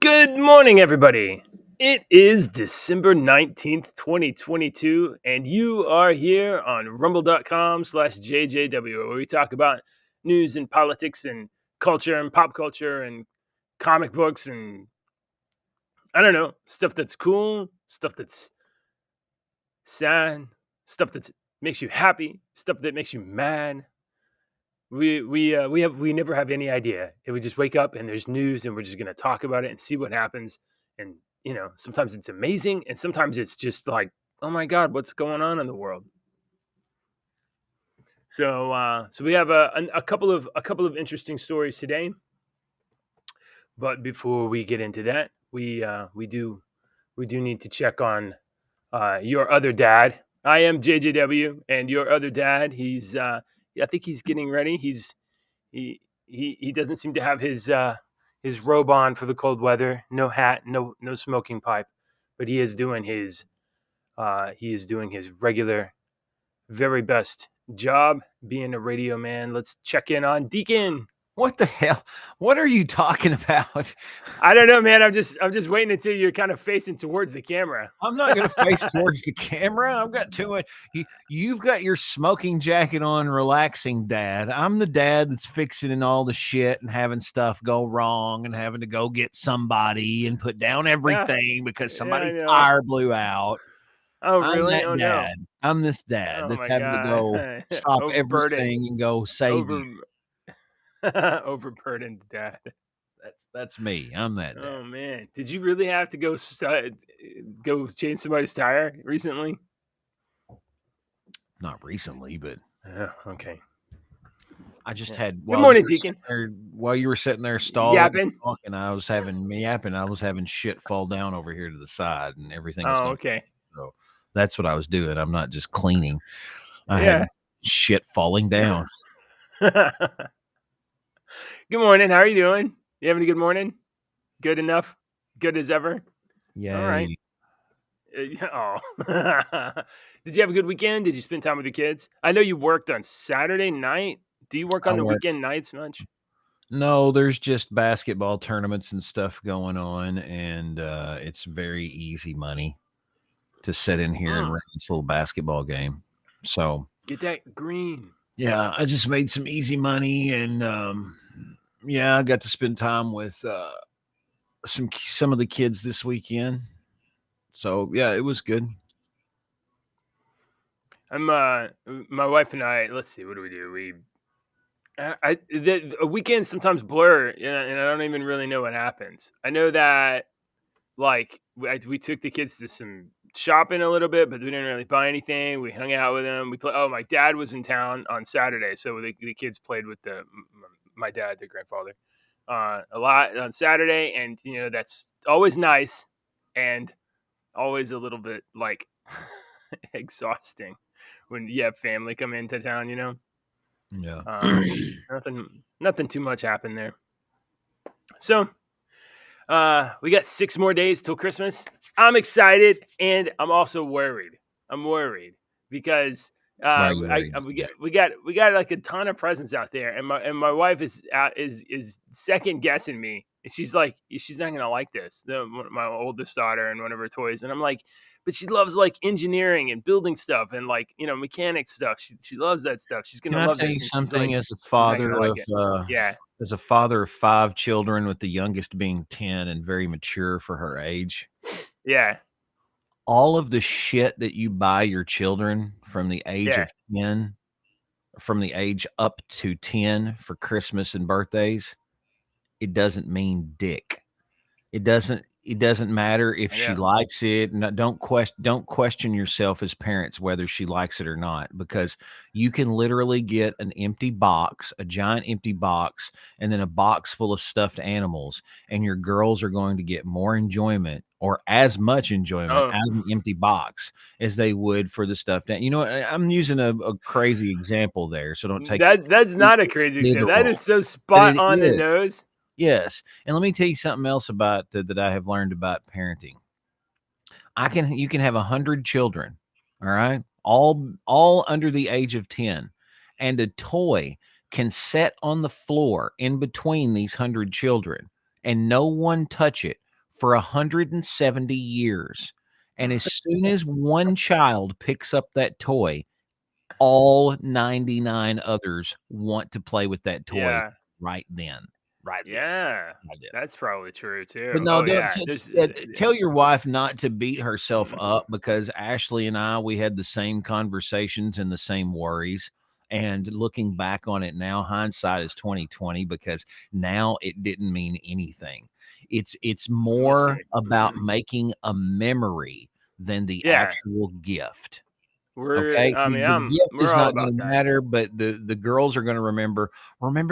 Good morning, everybody. It is December 19th, 2022, and you are here on rumble.com/JJW, where we talk about news and politics and culture and pop culture and comic books and I don't know, stuff that's cool, stuff that's sad, stuff that makes you happy, stuff that makes you mad. We never have any idea. If we just wake up and there's news and we're just gonna talk about it and see what happens. And sometimes it's amazing and sometimes it's just like, oh my god, what's going on in the world? So we have a couple of interesting stories today. But before we get into that, we do need to check on your other dad. I am JJW, and your other dad. I think he's getting ready. He doesn't seem to have his robe on for the cold weather. No hat, no smoking pipe, but he is doing his regular, very best job being a radio man. Let's check in on Deacon. What the hell? What are you talking about? I don't know, man. I'm just waiting until you're kind of facing towards the camera. I'm not going to face towards the camera. I've got too much. You've got your smoking jacket on, relaxing dad. I'm the dad that's fixing in all the shit and having stuff go wrong and having to go get somebody and put down everything because somebody's tire blew out. Oh, really? I'm no. I'm this dad that's having to go stop everything and go save you. Overburdened dad. That's me. I'm that dad. Oh man, did you really have to go change somebody's tire recently? Not recently, but okay. I just had. Good morning, Deacon. While you were sitting there stalling yapping, talking, I was having shit fall down over here to the side, and everything. Oh, okay. So that's what I was doing. I'm not just cleaning. I had shit falling down. Good morning. How are you doing? You having a good morning? Good enough? Good as ever? Yeah. All right. Did you have a good weekend? Did you spend time with your kids? I know you worked on Saturday night. Do you work on the weekend nights much? No, there's just basketball tournaments and stuff going on, and it's very easy money to sit in here and run this little basketball game. So get that green. Yeah, I just made some easy money, and I got to spend time with some of the kids this weekend. So yeah, it was good. My wife and I. Let's see, what do we do? The weekends sometimes blur, and I don't even really know what happens. I know that like we took the kids to some shopping a little bit, but we didn't really buy anything. We hung out with them. My dad was in town on Saturday, so the kids played with my dad, their grandfather, a lot on Saturday, and that's always nice and always a little bit like exhausting when you have family come into town. Yeah, nothing too much happened there. So we got 6 more days till Christmas. I'm excited, and I'm also worried. I'm worried because we got like a ton of presents out there, and my wife is second guessing me. And she's like, she's not gonna like this. My oldest daughter and one of her toys, and I'm like, but she loves like engineering and building stuff and like mechanic stuff. She loves that stuff. She's gonna love this. Can I tell you something? As a father of 5 children, with the youngest being 10 and very mature for her age. Yeah. All of the shit that you buy your children from the age of 10, from the age up to 10 for Christmas and birthdays, it doesn't mean dick. It doesn't matter if she likes it. No, don't question yourself as parents whether she likes it or not, because you can literally get an empty box, a giant empty box, and then a box full of stuffed animals, and your girls are going to get more enjoyment or as much enjoyment out of an empty box as they would for the stuff that I'm using a crazy example there, so don't take that. That's not a crazy example. That is so spot on the nose. Yes. And let me tell you something else about that I have learned about parenting. You can have 100 children, all right, all under the age of 10, and a toy can sit on the floor in between these 100 children and no one touch it for 170 years. And as soon as one child picks up that toy, all 99 others want to play with that toy Yeah. right then. Right then. Yeah. Right then. That's probably true But too. no, Oh don't yeah. There's tell your wife not to beat herself up because Ashley and I, we had the same conversations and the same worries. And looking back on it now, hindsight is 2020 because now it didn't mean anything. It's we'll see. more about making a memory than the Yeah. actual gift. Okay, I mean, the gift we're is all not gonna about that. matter, but the girls are gonna remember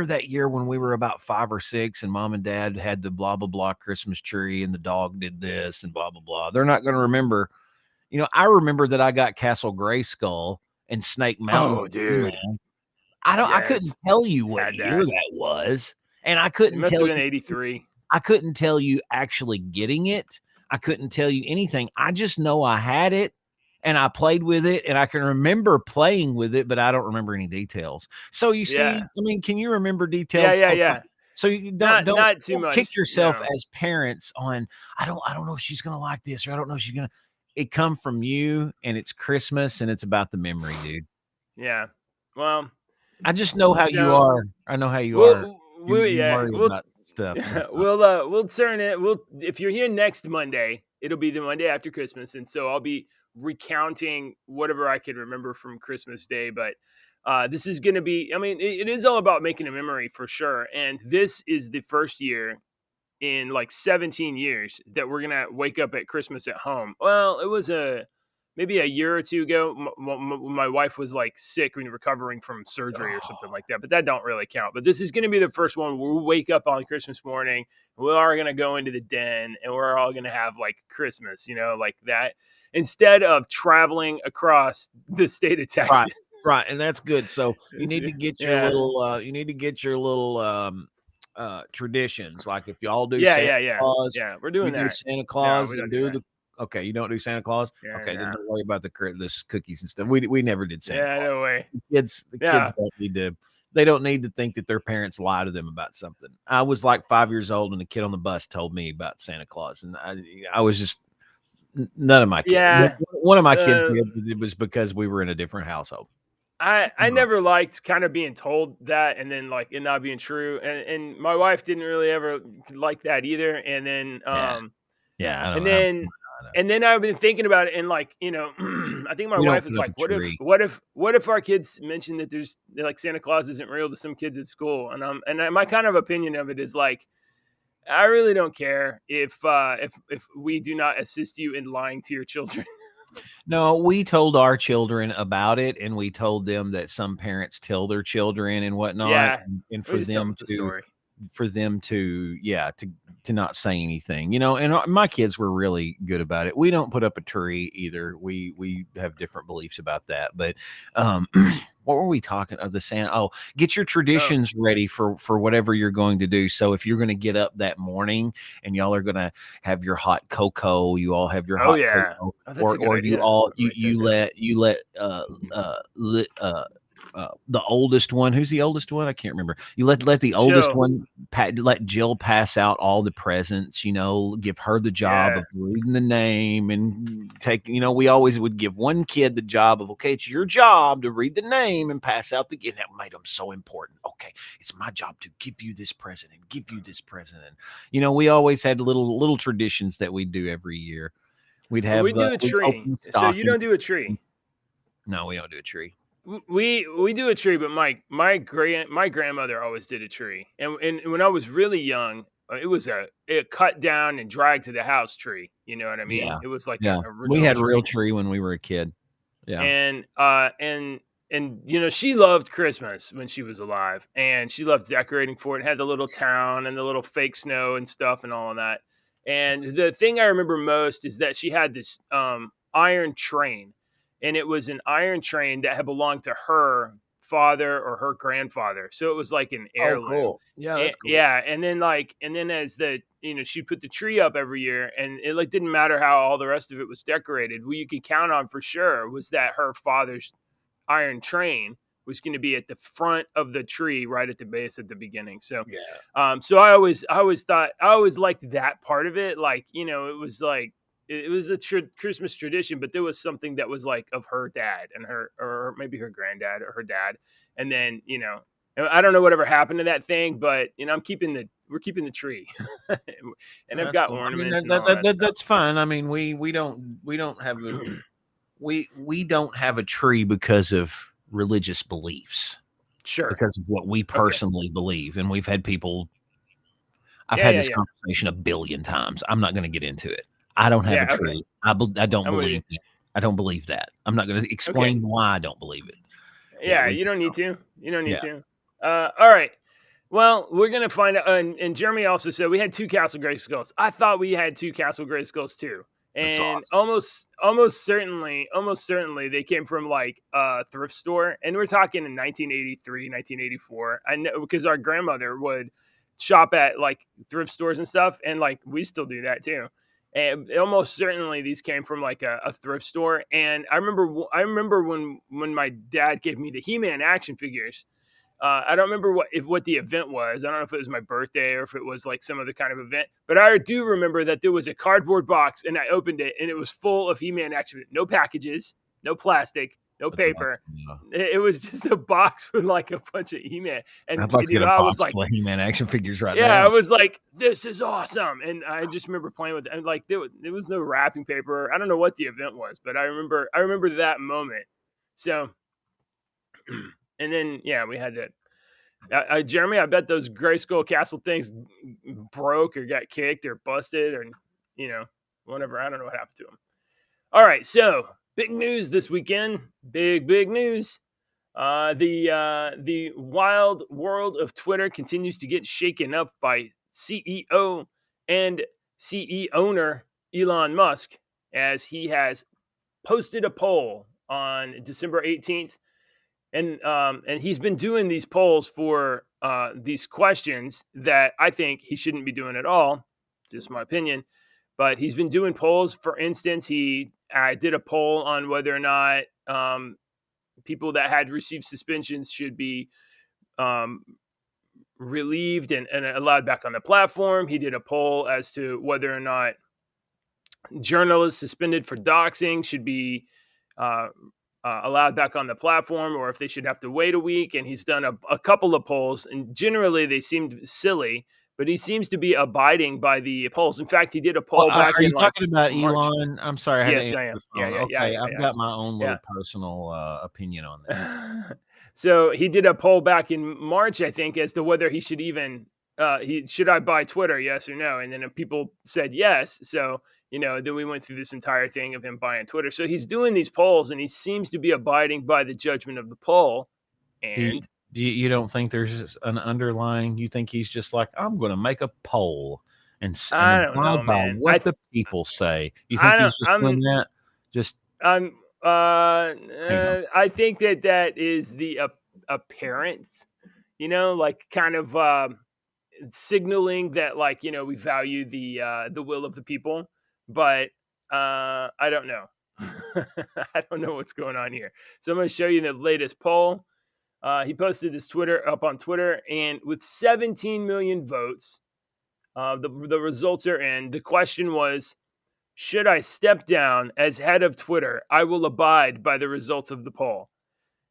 that year when we were about 5 or 6 and mom and dad had the blah, blah, blah Christmas tree and the dog did this and blah, blah, blah. They're not gonna remember, I remember that I got Castle Grayskull and Snake Mountain Oh, with dude. He-Man. I couldn't Yes. tell you what Had year that. that was, and It must have been 83. I couldn't tell you actually getting it. I couldn't tell you anything. I just know I had it and I played with it and I can remember playing with it, but I don't remember any details. So you see, Yeah. I mean, can you remember Yeah, detailed yeah, stuff? yeah. So you don't Not don't not too don't kick much, yourself no. as parents on I don't know if she's gonna like this or I don't know if she's gonna it come from you and it's Christmas and it's about the memory, dude. Yeah. Well, I just know how you so are. I know how you are. You yeah, worry about stuff sometimes. we'll turn it. If you're here next Monday, it'll be the Monday after Christmas, and so I'll be recounting whatever I can remember from Christmas Day. But this is going to be. I mean, it is all about making a memory for sure. And this is the first year in like 17 years that we're gonna wake up at Christmas at home. Well, it was maybe a year or two ago. My wife was like sick and recovering from surgery or something like that, but that don't really count. But this is gonna be the first one where we wake up on Christmas morning. We are gonna go into the den and we're all gonna have like Christmas, like that, instead of traveling across the state of Right, Texas. right, and that's good. So you need to get your Yeah, little traditions. Like if y'all do yeah, Santa yeah, yeah, Claus, yeah. We're you doing do that. Santa No, Claus we and don't do do that. the okay, you don't do Santa Claus? Yeah, Okay, then no. don't worry about this cookies and stuff. We never did Santa Yeah, Claus. no way. The kids Yeah. don't need to think that their parents lie to them about something. I was like 5 years old and a kid on the bus told me about Santa Claus, and I was just none of my kids. Yeah. One of my kids Uh, did, but it was because we were in a different household. I No. never liked kind of being told that and then like it not being true. And my wife didn't really ever like that either. Yeah. Yeah, I And don't know. then I know. and then I've been thinking about it and like, I think my We don't wife put was up like, a tree. what if our kids mention that there's like Santa Claus isn't real to some kids at school? My kind of opinion of it is like I really don't care if we do not assist you in lying to your children. No, we told our children about it, and we told them that some parents tell their children and whatnot, Yeah. and We just tell them it's a story. for them to yeah to not say anything, and my kids were really good about it. We don't put up a tree either. We have different beliefs about that, but what were we talking of the Santa? Oh, get your Oh, traditions ready for whatever you're going to do. So if you're going to get up that morning and y'all are going to have your hot cocoa, you all have your oh hot yeah. cocoa, Oh, that's a good or you idea. all Write that you down. let the oldest one. Who's the oldest one? I can't remember. You let the oldest Chill. one let Jill pass out all the presents. Give her the job Yeah. of reading the name and take. We always would give one kid the job of okay, it's your job to read the name and pass out the. And that made them so important. Okay, it's my job to give you this present and give you this present. And we always had little traditions that we do every year. We'd Well, we have do a we'd tree. open So you stockings. don't do a tree. No, we don't do a tree. We do a tree, but my grandmother always did a tree, and when I was really young, it was a cut down and dragged to the house tree. You know what I mean? Yeah. It was like Yeah. an We original had a real tree, tree when we were a kid. Yeah. and she loved Christmas when she was alive, and she loved decorating for it. It had the little town and the little fake snow and stuff and all of that. And the thing I remember most is that she had this iron train, and it was an iron train that had belonged to her father or her grandfather. So it was like an Oh, heirloom. cool. Yeah, And, that's cool. yeah, and then as she'd put the tree up every year, and it like didn't matter how all the rest of it was decorated. What you could count on for sure was that her father's iron train was going to be at the front of the tree, right at the base at the beginning. So, Yeah. so I always liked that part of it. Like, it was like, it was a Christmas tradition, but there was something that was like of her dad and her, or maybe her granddad or her dad. And then, I don't know whatever happened to that thing, but we're keeping the tree and I've That's got cool. I mean, ornaments and all that stuff. that's fine. I mean, we don't have we don't have a tree because of religious beliefs, Sure. because of what we Okay. personally believe, and we've had people. I've Yeah, had yeah, this yeah. conversation a billion times. I'm not going to get into it. I don't have Yeah, a okay. tree. I don't I'm with believe you. it. I don't believe that. I'm not going to Okay. explain why I don't believe it. Yeah, Yeah, we you just don't need don't. to. You don't need Yeah, to. All right. Well, we're gonna find out. And Jeremy also said we had two Castle Gray skulls. I thought we had two Castle Gray skulls too, that's and awesome. almost certainly they came from like a thrift store, and we're talking in 1983, 1984. I know because our grandmother would shop at like thrift stores and stuff, and like we still do that too. And almost certainly these came from like a thrift store. And I remember when my dad gave me the He-Man action figures. I don't remember what the event was. I don't know if it was my birthday or if it was like some other kind of event. But I do remember that there was a cardboard box, and I opened it, and it was full of He-Man action. No packages, no plastic, no That's paper. awesome. Yeah. It was just a box with like a bunch of He-Man, I'd and like to get a I was box like, full of He-Man action figures right yeah, I now. was like, this is awesome. And I just remember playing with it. And like there was no wrapping paper. I don't know what the event was, but I remember that moment. So and then yeah, we had to Jeremy, I bet those Grayskull Castle things broke or got kicked or busted or whatever. I don't know what happened to them. All right, so big news this weekend. Big news. The wild world of Twitter continues to get shaken up by CEO and CE owner Elon Musk, as he has posted a poll on December 18th, and he's been doing these polls for these questions that I think he shouldn't be doing at all. Just my opinion, but he's been doing polls. For instance, he did a poll on whether or not people that had received suspensions should be um, relieved and allowed back on the platform. He did a poll as to whether or not journalists suspended for doxing should be uh, allowed back on the platform, or if they should have to wait a week. And he's done a couple of polls, and generally they seemed silly, but he seems to be abiding by the polls. In fact, he did a Well, poll back are in you like talking about March. Elon? I'm sorry, I had to Yes, answer I am. the Yeah, phone. yeah, yeah, Okay, yeah, I've yeah, got my own yeah. little personal opinion on this. So he did a poll back in March, I think, as to whether he should even should I buy Twitter, yes or no? And then people said yes. So then we went through this entire thing of him buying Twitter. So he's doing these polls, and he seems to be abiding by the judgment of the poll. Do you, And you don't think there's an underlying? You think he's just like, I'm going to make a poll and I don't know, abide by man. what the people say? You think I don't he's just doing that? Just I'm hang on. I think that is the appearance, like kind of signaling that like we value the will of the people, but I don't know. I don't know what's going on here. So I'm going to show you the latest poll. He posted this Twitter up on Twitter, and with 17 million votes, the results are in. The question was, should I step down as head of Twitter? I will abide by the results of the poll.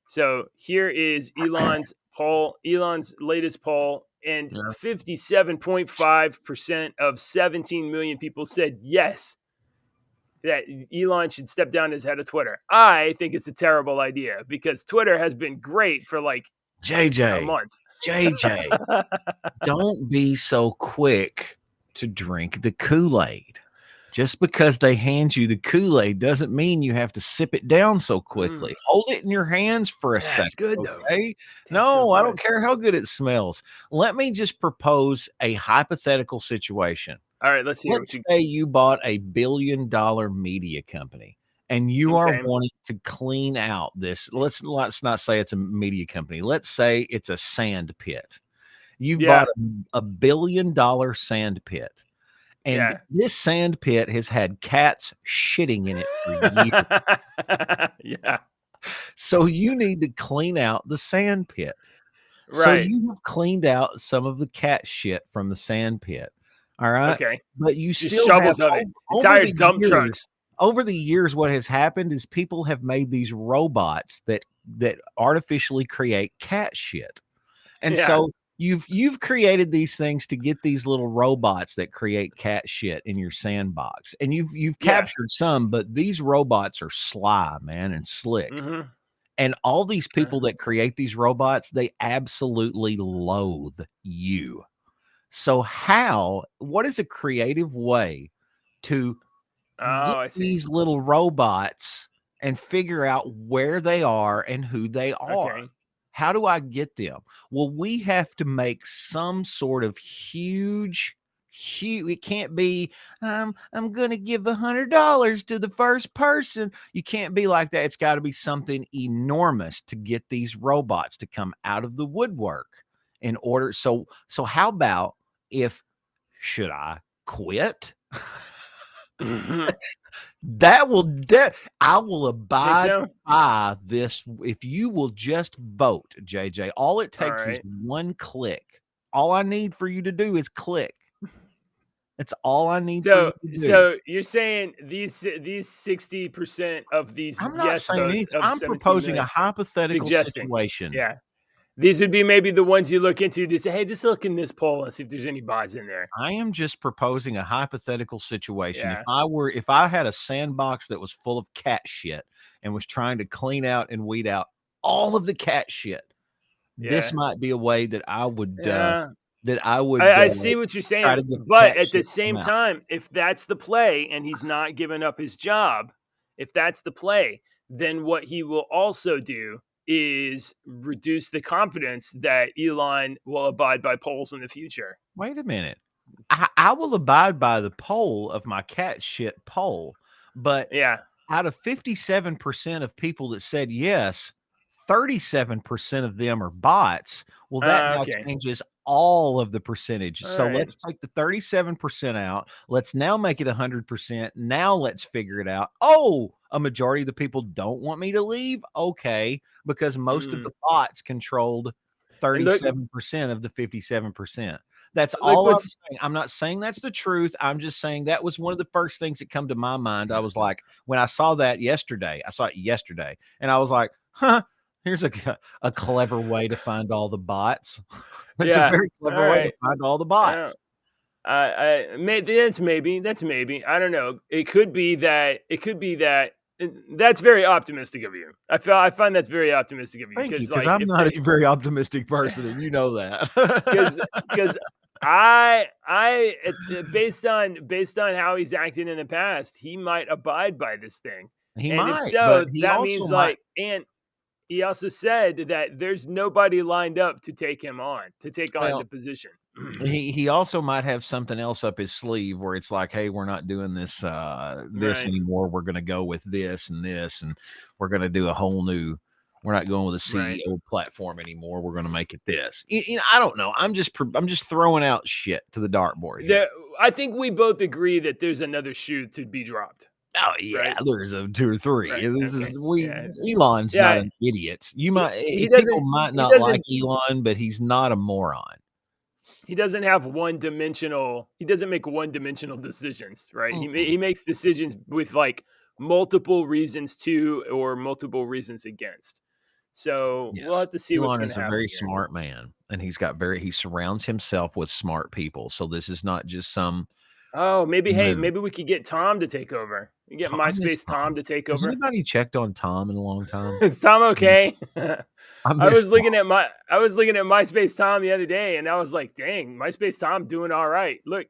So here is Elon's poll, Elon's latest poll, and Yeah. 57.5% of 17 million people said yes, that Elon should step down as head of Twitter. I think it's a terrible idea because Twitter has been great for like a JJ, month. JJ, don't be so quick to drink the Kool-Aid. Just because they hand you the Kool-Aid doesn't mean you have to sip it down so quickly. Hold it in your hands for a Yeah, it's second, good though. okay? Tastes so No, I good. don't care how good it smells. Let me just propose a hypothetical situation. All right, let's hear what Let's you. say you bought a billion-dollar media company and you are Okay. wanting to clean out this. Let's not say it's a media company. Let's say it's a sand pit. You've Yeah. bought a billion-dollar sand pit. And Yeah. this sand pit has had cats shitting in it for years. Yeah. So you need to clean out the sand pit. So Right. you have cleaned out some of the cat shit from the sand pit. All right. Okay. But you Just still have shovels of it. over Entire the dump years, trucks. what has happened is people have made these robots that artificially create cat shit. And Yeah. so you've created these things to get these little robots that create cat shit in your sandbox. And you've Yeah. captured some, but these robots are sly, man, and slick. Mm-hmm. And all these people that create these robots, they absolutely loathe you. So what is a creative way to get Oh, I see. these little robots and figure out where they are and who they are? Okay. How do I get them? Well, we have to make some sort of huge, it can't be, I'm going to give $100 to the first person. You can't be like that. It's got to be something enormous to get these robots to come out of the woodwork in order. So how about if, should I quit? Mhm. That will I will Think abide so? by this if you will just vote, JJ. All it All takes is right. one click. All I need for you to do is click. That's all I need for you So, to do. so you're saying these 60% of these I'm not yes saying votes anything. of I'm 17 proposing a million hypothetical suggesting, situation. yeah, these would be maybe the ones you look into to say, hey, just look in this poll and see if there's any bots in there. I am just proposing a hypothetical situation. Yeah, If I had a sandbox that was full of cat shit and was trying to clean out and weed out all of the cat shit, this yeah, might be a way that I would yeah. I uh, see what you're try saying, to get the but cat at the shit to come same out. time, if that's the play and he's not giving up his job, if that's the play, then what he will also do is reduce the confidence that Elon will abide by polls in the future. Wait a minute. I will abide by the poll of my cat shit poll, but Yeah. out of 57% of people that said yes, 37% of them are bots. Well, that now Okay. changes all of the percentage. All So right. let's take the 37% out. Let's now make it 100%. Now let's figure it out. Oh, a majority of the people don't want me to leave. Okay, because most of Mm. the bots controlled And look, 37% of the 57%. That's look all I'm what's saying. I'm not saying that's the truth. I'm just saying that was one of the first things that come to my mind. I was like, when I saw that yesterday, I saw it yesterday, and I was like, huh, here's a clever way to find all the bots. It's a yeah. very All clever way to right. find all the Uh, bots. that's maybe. I don't know. It could be that that's very optimistic of you. I find that's very optimistic of you Thank you, because because like I'm if not the a very optimistic person, and you know because that. because based on how he's acted in the past, he might abide by this thing. He And if might, but so, he that also means might. like and he also said that there's nobody lined up to take him on, to take on the Well, position. he also might have something else up his sleeve where it's like, hey, we're not doing this Right, anymore. We're going to go with this, and we're going to do a whole new. We're not going with a right. CEO platform anymore. We're going to make it this. I don't know. I'm just throwing out shit to the dartboard here. There, I think we both agree that there's another shoe to be dropped, Oh yeah, right? there's a two or three. Right. This Okay. is Yeah. Elon's not Yeah. an idiot. He People doesn't. might He not like doesn't. Elon, but he's not a moron. He doesn't have one dimensional. He doesn't make one dimensional decisions, right? Mm-mm. He makes decisions with like multiple reasons to or multiple reasons against. So we'll Yes. have to see what's Elon going to is a happen very here. smart man, and he surrounds himself with smart people. So this is not just some Oh, maybe. Hey, move. maybe we could get Tom to take over. We get Tom is MySpace Tom Tom. to take Has over. anybody checked on Tom in a long time? Is Tom Mm, okay? I miss Tom. I was looking at MySpace Tom the other day, and I was like, "Dang, MySpace Tom doing all right. Look,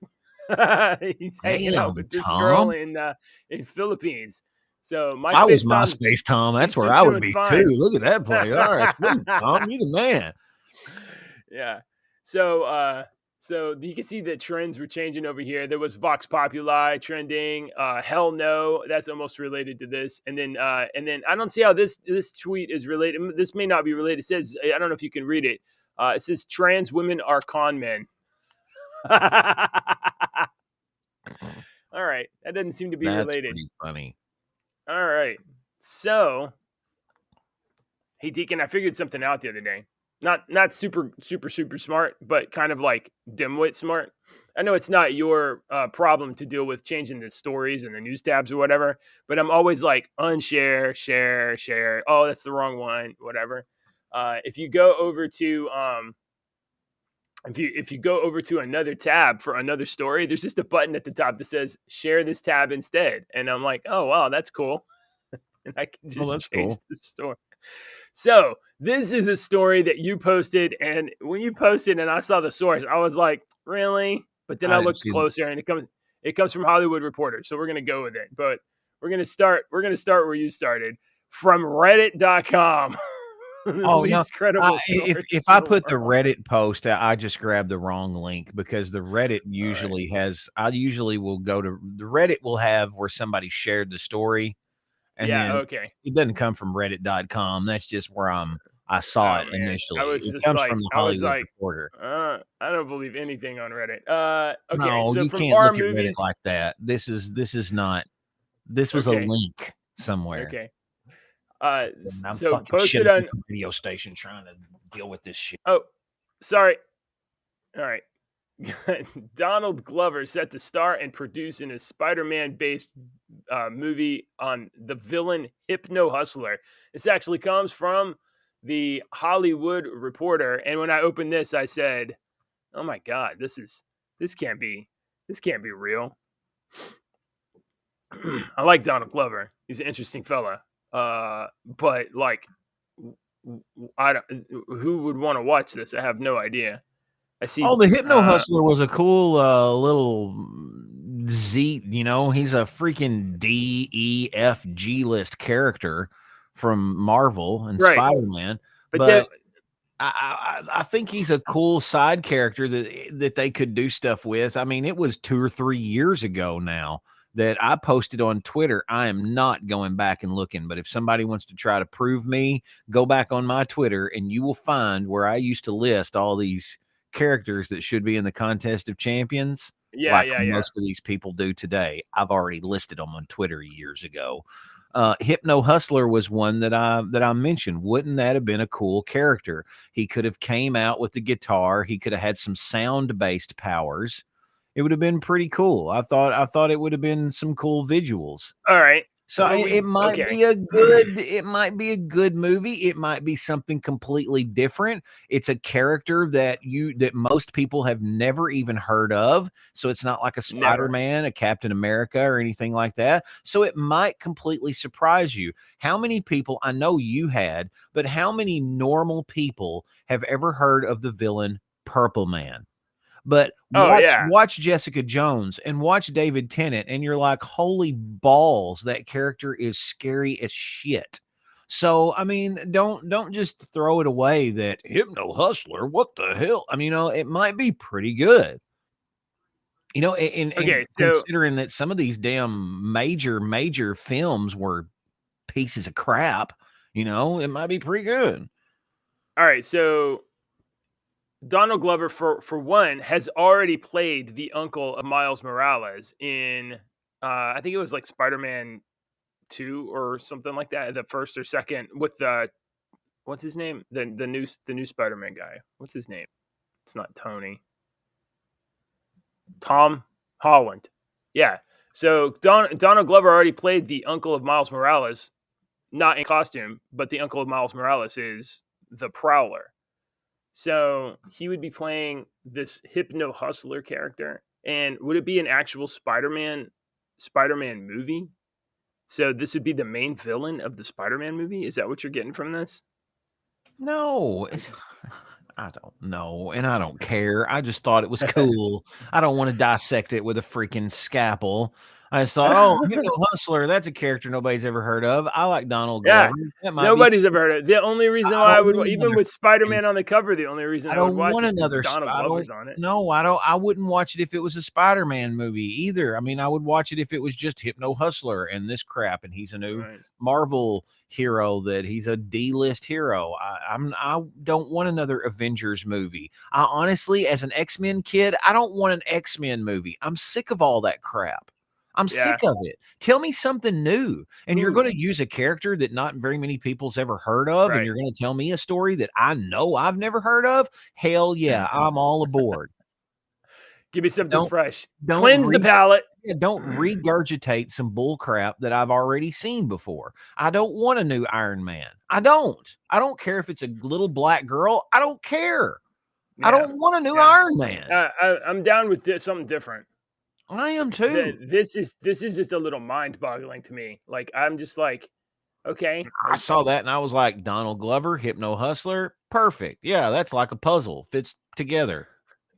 he's hanging out Damn, with this girl Tom. in Philippines. So If I was MySpace Tom's MySpace Tom, that's he's where just I would doing be too. fine. Look at that play. All right, sweet, Tom. You the man. Yeah. So so you can see the trends were changing over here. There was Vox Populi trending, hell no, that's almost related to this. And then I don't see how this tweet is related. This may not be related. It says I don't know if you can read it. It says trans women are con men. All right. That doesn't seem to be That's related. pretty funny. All right. So Hey Deacon, I figured something out the other day. Not super smart, but kind of like dimwit smart. I know it's not your problem to deal with changing the stories and the news tabs or whatever, but I'm always like unshare, share, share. Oh, that's the wrong one, whatever. If you go over to if you go over to another tab for another story, there's just a button at the top that says share this tab instead, and I'm like, oh wow, that's cool, and I can Oh, just that's change cool. the story. So this is a story that you posted, and when you posted and I saw the source, I was like, really? But then I I didn't looked see this. closer, and it comes from Hollywood Reporter. So we're gonna go with it. But we're gonna start where you started, from Reddit.com, the Oh, no. least credible If source if in I the put the world. Reddit post, I just grabbed the wrong link because the Reddit All right. usually has I usually will go to the Reddit will have where somebody shared the story, and Yeah. then Okay. it doesn't come from reddit.com. That's just where I saw Oh it man, I initially. was It just comes like, from the Hollywood Reporter. I don't believe anything on Reddit. Okay, No, so you from can't horror look at Reddit movies. like that. This is not this was a Okay. link somewhere. Okay. And I'm So fucking shit posted up at on. the radio station trying to deal with this shit. Oh, sorry. All right. Donald Glover set to star and produce in a Spider-Man based movie on the villain Hypno Hustler. This actually comes from the Hollywood Reporter, and when I opened this, I said, "Oh my God, this can't be this can't be real." I like Donald Glover; he's an interesting fella. But like, I don't, who would want to watch this? I have no idea. I see. Oh, the Hypno Hustler was a cool little Z, he's a freaking DEFG list character from Marvel and Right, Spider-Man, but then but I think he's a cool side character that they could do stuff with. I mean, it was 2 or 3 years ago now that I posted on Twitter. I am not going back and looking, but if somebody wants to try to prove me, go back on my Twitter and you will find where I used to list all these characters that should be in the contest of champions, yeah, like yeah, yeah. most of these people do today. I've already listed them on Twitter years ago. Hypno Hustler was one that I mentioned. Wouldn't that have been a cool character? He could have came out with the guitar. He could have had some sound based powers. It would have been pretty cool. I thought it would have been some cool visuals. All right. So What are it we? might Okay. be a good movie. It might be something completely different. It's a character that most people have never even heard of. So it's not like a Never. Spider-Man, a Captain America, or anything like that. So it might completely surprise you. How many people, I know you had, but how many normal people have ever heard of the villain Purple Man? But Oh watch yeah. watch Jessica Jones and watch David Tennant, and you're like, holy balls, that character is scary as shit. So I mean, don't just throw it away that Hypno Hustler, what the hell? I mean, it might be pretty good. And Okay. So considering that some of these damn major films were pieces of crap, it might be pretty good. all right. So Donald Glover, for one, has already played the uncle of Miles Morales in, I think it was like Spider-Man 2 or something like that, the first or second with the what's his name, the new Spider-Man guy. What's his name? It's not Tony. Tom Holland. Yeah. So Donald Glover already played the uncle of Miles Morales, not in costume, but the uncle of Miles Morales is the Prowler. So he would be playing this Hypno Hustler character. And would it be an actual Spider-Man movie? So this would be the main villain of the Spider-Man movie? Is that what you're getting from this? No, I don't know, and I don't care. I just thought it was cool. I don't wanna dissect it with a freaking scalpel. I just thought, "Oh, Hypno Hustler, that's a character nobody's ever heard of. I like Donald Yeah. Glover. That might be." Nobody's ever heard of it. The only reason I why I don't would, want even another with freaking Spider-Man on the cover, the only reason I I would don't watch want is because another Donald I don't Glover's on it. no, I wouldn't watch it if it was a Spider-Man movie either. I mean, I would watch it if it was just Hypno Hustler and this crap, and he's a new Right. Marvel hero that he's a D-list hero. I don't want another Avengers movie. I honestly, as an X-Men kid, I don't want an X-Men movie. I'm sick of all that crap. I'm Yeah. sick of it. Tell me something new. And you're Ooh. going to use a character that not very many people's ever heard of, and Right. you're going to tell me a story that I know I've never heard of? Hell yeah, I'm all aboard. Give me something Don't fresh. don't Cleanse the re palate. yeah, don't regurgitate some bull crap that I've already seen before. I don't want a new Iron Man. I don't. I don't care if it's a little black girl. I don't care. I Yeah. don't want a new Yeah. Iron Man. I'm down with something different. I am too. This is just a little mind-boggling to me. Like, I'm just like, okay, I saw that and I was like, Donald Glover, Hypno Hustler, perfect. Yeah, that's like a puzzle. Fits together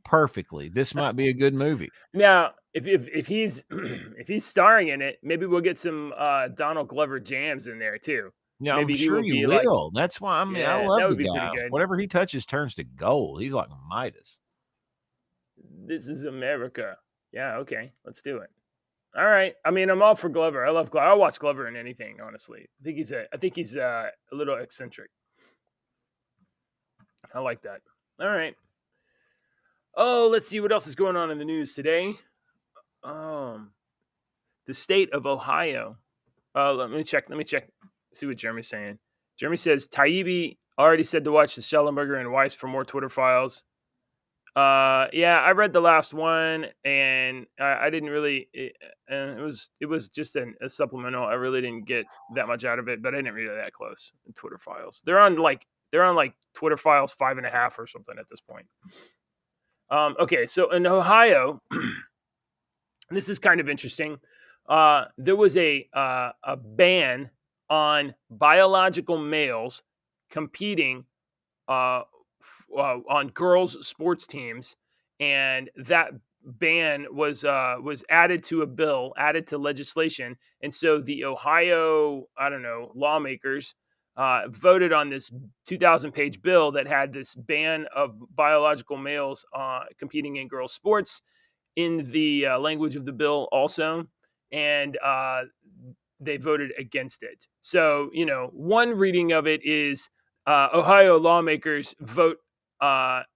perfectly. This might be a good movie. now if he's if he's starring in it, maybe we'll get some Donald Glover jams in there too. Yeah, I'm Maybe he sure will you be like, will. That's why I yeah, that love would the be pretty guy. good. Whatever he touches turns to gold. He's like Midas. This is America. Yeah, okay, let's do it. All right. I mean, I'm all for Glover. I love Glover. I'll watch Glover in anything, honestly. I think he's a little eccentric. I like that. All right. Oh, let's see what else is going on in the news today. Um, the state of Ohio. Let me check. Let me check. See what Jeremy's saying. Jeremy says Taibbi already said to watch the Schellenberger and Weiss for more Twitter files. Yeah, I read the last one, and I didn't really. And it was just a supplemental. I really didn't get that much out of it, but I didn't read it that close. In Twitter files. They're on like Twitter files 5.5 or something at this point. Okay, so in Ohio, this is kind of interesting. There was a ban on biological males competing on girls' sports teams, and that ban was added to a bill, added to legislation, and so the Ohio, I don't know, lawmakers voted on this 2,000-page bill that had this ban of biological males competing in girls' sports in the language of the bill also, and they voted against it. So, one reading of it is Ohio lawmakers vote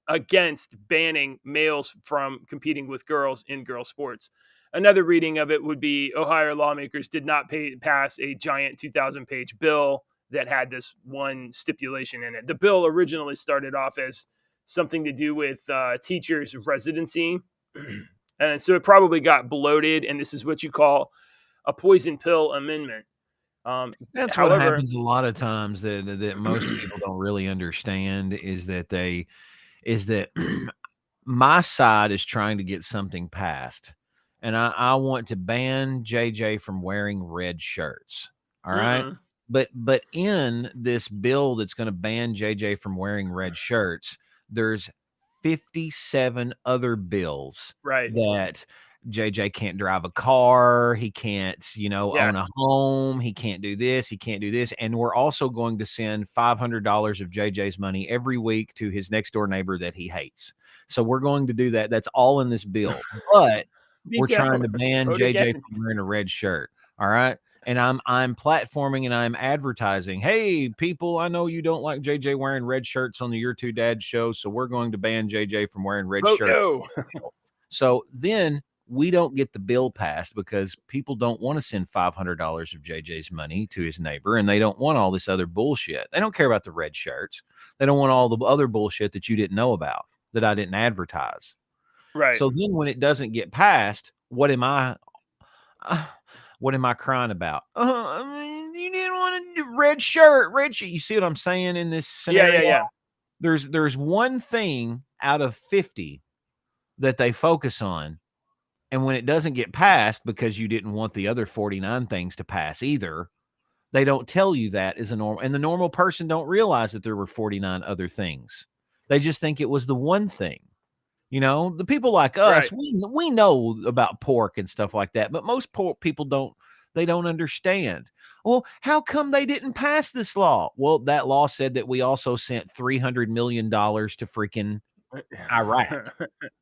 against banning males from competing with girls in girl sports. Another reading of it would be Ohio lawmakers did not pass a giant 2,000-page bill that had this one stipulation in it. The bill originally started off as something to do with teachers' residency. And so it probably got bloated, and this is what you call a poison pill amendment. That's what However, happens a lot of times that most people don't really understand is that my side is trying to get something passed, and I want to ban JJ from wearing red shirts. All right. mm-mm, But in this bill that's going to ban JJ from wearing red shirts, there's 57 other bills right, that JJ can't drive a car, he can't, yeah, own a home, he can't do this, he can't do this, and we're also going to send $500 of JJ's money every week to his next door neighbor that he hates. So we're going to do that. That's all in this bill. But we're veto, trying to ban vote JJ against. from wearing a red shirt. All right. And I'm platforming and I'm advertising. Hey, people, I know you don't like JJ wearing red shirts on the Your Two Dads show, so we're going to ban JJ from wearing red Vote shirts. no. So then we don't get the bill passed because people don't want to send $500 of JJ's money to his neighbor, and they don't want all this other bullshit. They don't care about the red shirts. They don't want all the other bullshit that you didn't know about, that I didn't advertise. Right. So then when it doesn't get passed, what am I what am I crying about? I mean, you didn't want a red shirt, red shirt. You see what I'm saying in this Yeah, scenario? yeah, yeah. There's one thing out of 50 that they focus on. And when it doesn't get passed because you didn't want the other 49 things to pass either, they don't tell you that as a normal, and the normal person don't realize that there were 49 other things. They just think it was the one thing. The people like us, Right. we know about pork and stuff like that, but most poor people don't understand. Well, how come they didn't pass this law? Well, that law said that we also sent $300 million to freaking Iraq,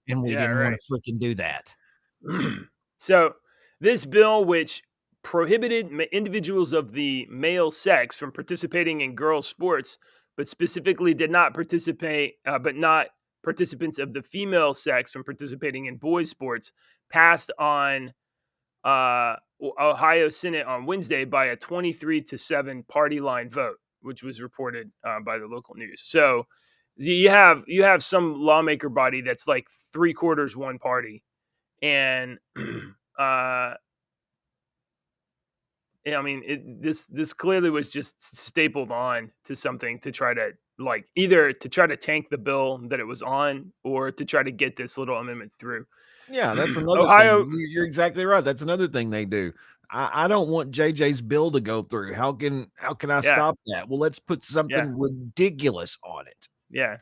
and we Yeah, didn't want right. to freaking do that. So this bill, which prohibited individuals of the male sex from participating in girls' sports, but specifically did not participate, but not participants of the female sex from participating in boys' sports, passed on Ohio Senate on Wednesday by a 23-7 party line vote, which was reported by the local news. So you have some lawmaker body that's like 3/4 one party, and I mean, this clearly was just stapled on to something to try to either to try to tank the bill that it was on, or to try to get this little amendment through. Yeah, that's another thing. Ohio, You're exactly right. That's another thing they do. I don't want JJ's bill to go through. How can I yeah, stop that? Well, let's put yeah, something ridiculous on it. yeah.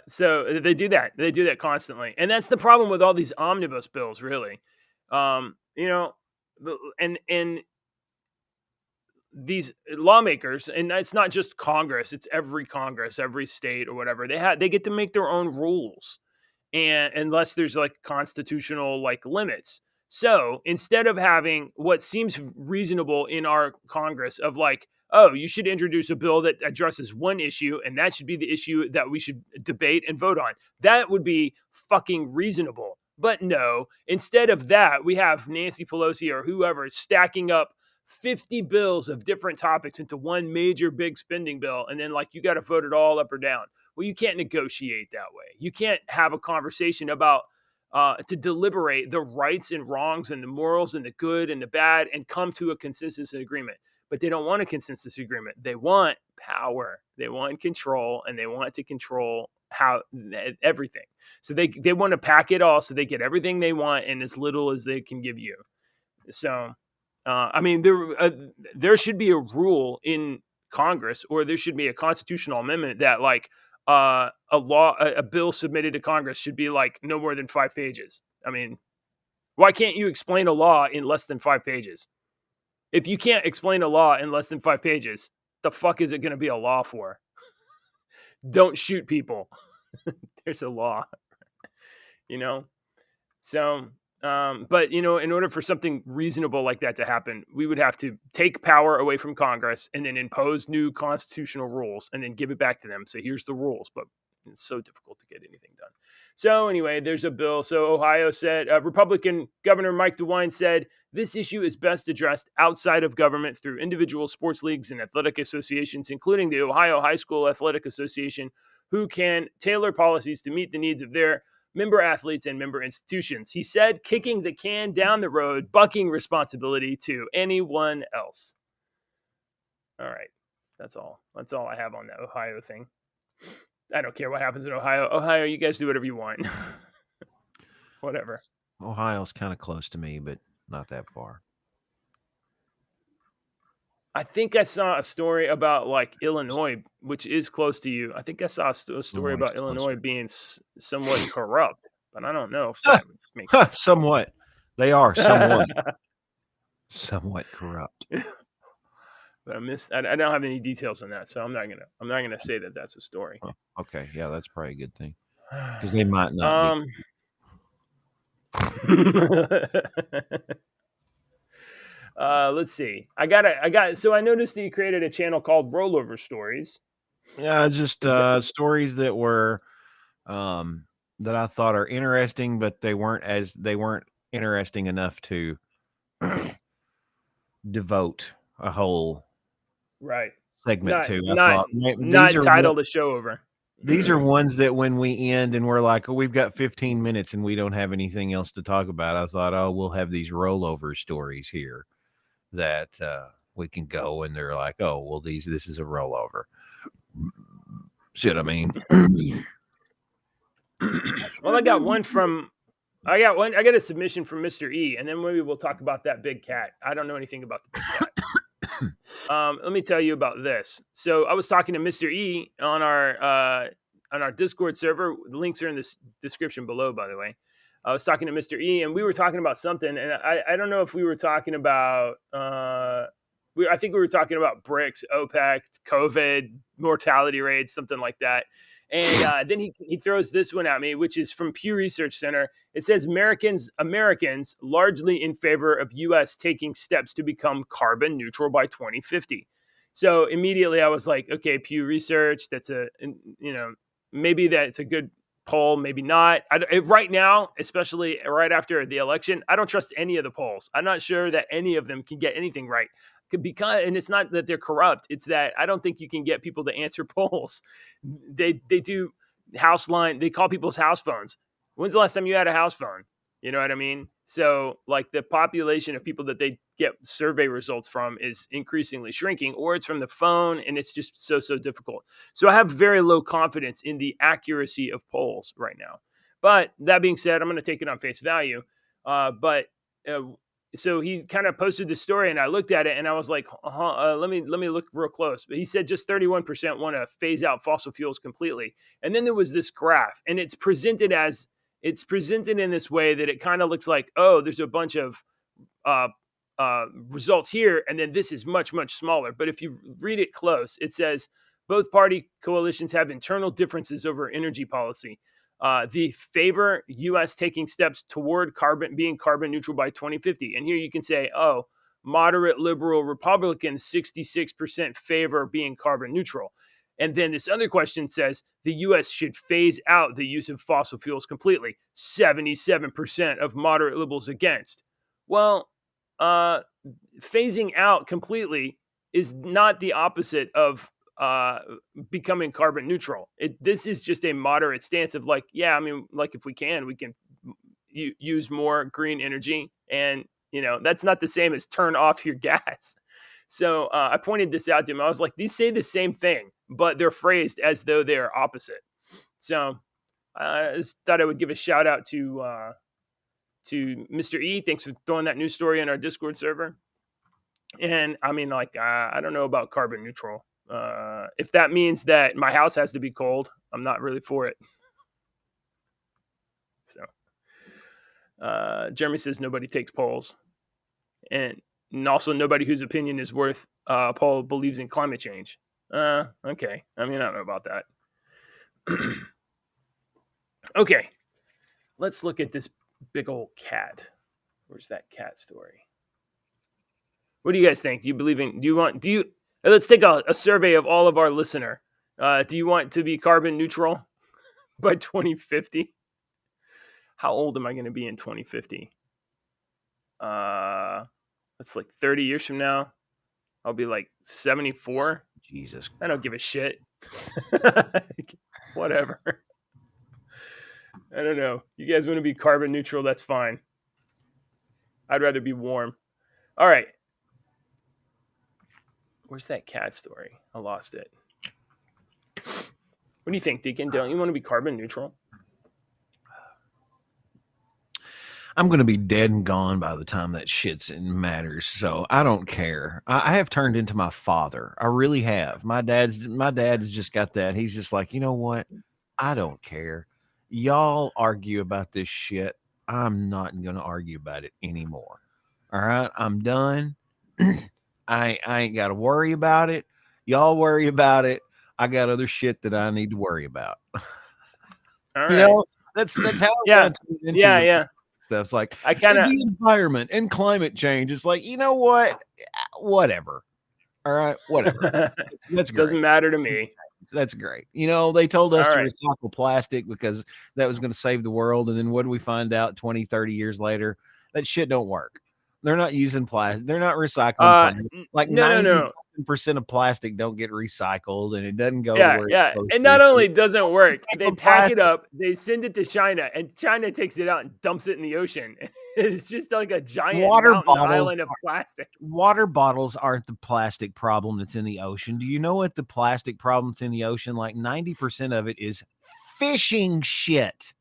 So they do that. They do that constantly, and that's the problem with all these omnibus bills, really. You know, and these lawmakers, and it's not just Congress; it's every Congress, every state, or whatever. They get to make their own rules, and unless there's like constitutional like limits. So instead of having what seems reasonable in our Congress of like, oh, you should introduce a bill that addresses one issue, and that should be the issue that we should debate and vote on, that would be fucking reasonable. But no, instead of that, we have Nancy Pelosi or whoever stacking up 50 bills of different topics into one major big spending bill, and then like you got to vote it all up or down. Well, you can't negotiate that way. You can't have a conversation about to deliberate the rights and wrongs and the morals and the good and the bad and come to a consensus and agreement. But they don't want a consensus agreement. They want power. They want control, and they want to control how everything. So they want to pack it all so they get everything they want and as little as they can give you. So, I mean, there should be a rule in Congress, or there should be a constitutional amendment that like a bill submitted to Congress should be like no more than 5 pages. I mean, why can't you explain a law in less than 5 pages? If you can't explain a law in less than 5 pages, the fuck is it going to be a law for? Don't shoot people. There's a law, you know? So, but in order for something reasonable like that to happen, we would have to take power away from Congress and then impose new constitutional rules and then give it back to them. So here's the rules, but it's so difficult to get anything done. So anyway, there's a bill. So Ohio said, Republican Governor Mike DeWine said, this issue is best addressed outside of government through individual sports leagues and athletic associations, including the Ohio High School Athletic Association, who can tailor policies to meet the needs of their member athletes and member institutions. He said, kicking the can down the road, bucking responsibility to anyone else. All right. That's all. That's all I have on that Ohio thing. I don't care what happens in Ohio. Ohio, you guys do whatever you want. Whatever. Ohio's kind of close to me, but not that far. I think I saw a story about like Illinois, which is close to you. I think I saw a story about Illinois being somewhat corrupt, but I don't know if that makes sense. Somewhat. They are somewhat. Somewhat corrupt. But I don't have any details on that, so I'm not gonna say that that's a story. Oh, okay, yeah, that's probably a good thing because they might not be. Let's see. So I noticed that you created a channel called Rollover Stories. Yeah, just stories that were that I thought are interesting, but they weren't interesting enough to devote a whole segment to. Not titled a show over. These are ones that when we end and we're like, oh, we've got 15 minutes and we don't have anything else to talk about. I thought, oh, we'll have these rollover stories here that we can go, and they're like, oh, well, this is a rollover. See what I mean? Well, I got a submission from Mr. E, and then maybe we'll talk about that big cat. I don't know anything about the big cat. Let me tell you about this. So I was talking to Mr. E on our Discord server. The links are in this description below, by the way. I was talking to Mr. E, and we were talking about something, and I don't know if we were talking about I think we were talking about BRICS, OPEC, COVID, mortality rates, something like that. And then he throws this one at me, which is from Pew Research Center. It says Americans largely in favor of U.S. taking steps to become carbon neutral by 2050. So immediately I was like, okay, Pew Research, maybe that's a good poll, maybe not. Right now, especially right after the election, I don't trust any of the polls. I'm not sure that any of them can get anything right. Because, and it's not that they're corrupt, it's that I don't think you can get people to answer polls. They do house line, they call people's house phones. When's the last time you had a house phone? You know what I mean? So, like, the population of people that they get survey results from is increasingly shrinking, or it's from the phone, and it's just so difficult. So, I have very low confidence in the accuracy of polls right now. But that being said, I'm going to take it on face value. But so he kind of posted the story, and I looked at it, and I was like, let me look real close. But he said just 31% want to phase out fossil fuels completely. And then there was this graph, and it's presented in this way that it kind of looks like, oh, there's a bunch of uh, results here, and then this is much smaller. But if you read it close, it says both party coalitions have internal differences over energy policy. The favor U.S. taking steps toward being carbon neutral by 2050. And here you can say, oh, moderate liberal Republicans 66% favor being carbon neutral. And then this other question says the U.S. should phase out the use of fossil fuels completely. 77% of moderate liberals against. Well, phasing out completely is not the opposite of becoming carbon neutral. This is just a moderate stance of like, yeah, I mean, like if we can use more green energy, and that's not the same as turn off your gas. So I pointed this out to him. I was like, these say the same thing, but they're phrased as though they're opposite. So I just thought I would give a shout out to Mr. E. Thanks for throwing that news story in our Discord server. And I mean, like, I don't know about carbon neutral. If that means that my house has to be cold, I'm not really for it. So, Jeremy says nobody takes polls, and also nobody whose opinion is worth poll believes in climate change. Okay. I mean, I don't know about that. Okay, let's look at this big old cat. Where's that cat story? What do you guys think? Do you believe in? Let's take a survey of all of our listener. Do you want to be carbon neutral by 2050? How old am I going to be in 2050? That's like 30 years from now. I'll be like 74. Jesus. I don't give a shit. Whatever. I don't know. You guys want to be carbon neutral? That's fine. I'd rather be warm. All right. Where's that cat story? I lost it. What do you think, Deacon? Don't you want to be carbon neutral? I'm going to be dead and gone by the time that shit's matters. So I don't care. I have turned into my father. I really have. My dad's just got that. He's just like, you know what? I don't care. Y'all argue about this shit. I'm not going to argue about it anymore. All right. I'm done. I ain't got to worry about it. Y'all worry about it. I got other shit that I need to worry about. All right. You know, that's how yeah. Stuff's like I kind of the environment and climate change. It's like, you know what? Whatever. All right, whatever. That's great. Doesn't matter to me. That's great. You know, they told us to recycle plastic because that was going to save the world. And then what do we find out 20, 30 years later? That shit don't work. They're not using plastic. They're not recycling plastic. Like 97% of plastic don't get recycled, and it doesn't go to where it's supposed and not only doesn't work, they pack it up, they send it to China, and China takes it out and dumps it in the ocean. It's just like a giant island of plastic. Water bottles aren't the plastic problem that's in the ocean. Do you know what the plastic problem that's in the ocean? Like 90% of it is fishing shit.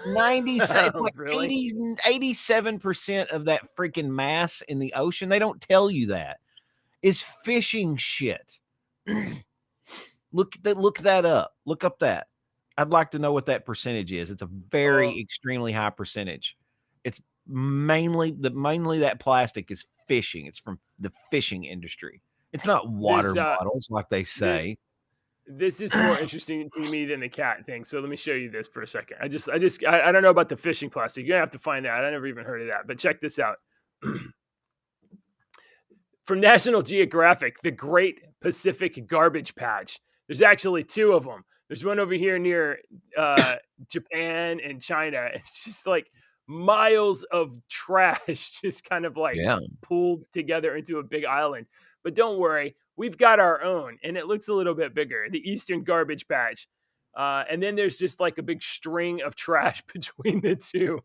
87% of that freaking mass in the ocean, they don't tell you that, is fishing shit. Look that up. Look up that. I'd like to know what that percentage is. It's a very extremely high percentage. It's mainly that plastic is fishing. It's from the fishing industry. It's not water bottles like they say. This is more interesting to me than the cat thing. So let me show you this for a second. I don't know about the fishing plastic. You're gonna have to find that. I never even heard of that. But check this out. From National Geographic, the Great Pacific Garbage Patch. There's actually two of them. There's one over here near Japan and China. It's just like miles of trash just kind of like Yeah. pooled together into a big island. But don't worry, we've got our own, and it looks a little bit bigger, the Eastern Garbage Patch. And then there's just like a big string of trash between the two.